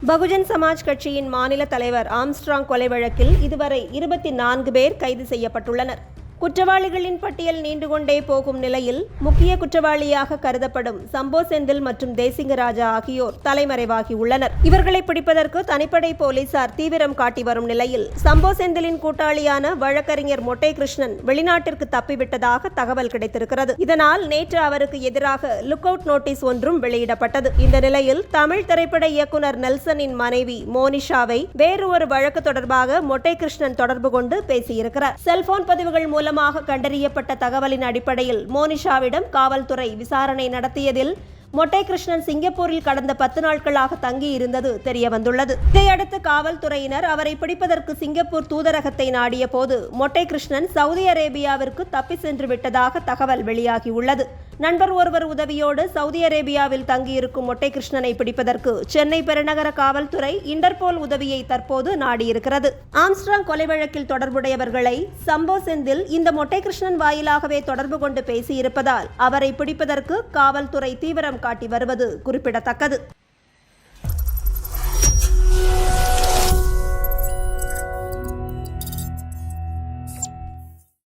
பகுஜன் சமாஜ் கட்சியின் மாநில தலைவர் ஆம்ஸ்ட்ராங் கொலை வழக்கில் இதுவரை 24 பேர் கைது செய்யப்பட்டுள்ளனர். குற்றவாளிகளின் பட்டியல் நீண்டு கொண்டே போகும் நிலையில் முக்கிய குற்றவாளியாக கருதப்படும் சம்போ செந்தில் மற்றும் தேசிங்கராஜா ஆகியோர் தலைமறைவாகி உள்ளனர். இவர்களை பிடிப்பதற்கு தனிப்படை போலீசார் தீவிரம் காட்டி வரும் நிலையில் சம்போ செந்திலின் கூட்டாளியான வழக்கறிஞர் மொட்டை கிருஷ்ணன் வெளிநாட்டிற்கு தப்பிவிட்டதாக தகவல் கிடைத்திருக்கிறது. இதனால் நேற்று அவருக்கு எதிராக லுக் அவுட் நோட்டீஸ் ஒன்றும் வெளியிடப்பட்டது. இந்த நிலையில் தமிழ் திரைப்பட இயக்குனர் நெல்சனின் மனைவி மோனிஷாவை வேறு ஒரு வழக்கு தொடர்பாக மொட்டை கிருஷ்ணன் தொடர்பு கொண்டு பேசியிருக்கிறார். செல்போன் பதிவுகள் மூலமாக கண்டறியப்பட்ட தகவலின் அடிப்படையில் மோனிஷாவிடம் காவல்துறை விசாரணை நடத்தியதில் மொட்டை கிருஷ்ணன் சிங்கப்பூரில் கடந்த 10 நாட்களாக தங்கியிருந்தது தெரியவந்துள்ளது. இதையடுத்து காவல்துறையினர் அவரை பிடிப்பதற்கு சிங்கப்பூர் தூதரகத்தை நாடிய போது மொட்டை கிருஷ்ணன் சவுதி அரேபியாவிற்கு தப்பி சென்று விட்டதாக தகவல் வெளியாகியுள்ளது. நண்பர் ஒருவர் உதவியோடு சவுதி அரேபியாவில் தங்கியிருக்கும் மொட்டை கிருஷ்ணனை பிடிப்பதற்கு சென்னை பெருநகர காவல்துறை இன்டர்போல் உதவியை தற்போது நாடியிருக்கிறது. ஆம்ஸ்ட்ராங் கொலை வழக்கில் தொடர்புடையவர்களை சம்போ செந்தில் இந்த மொட்டை கிருஷ்ணன் வாயிலாகவே தொடர்பு கொண்டு பேசியிருப்பதால் அவரை பிடிப்பதற்கு காவல்துறை தீவிரம் காட்டி வருவது குறிப்பிடத்தக்கது.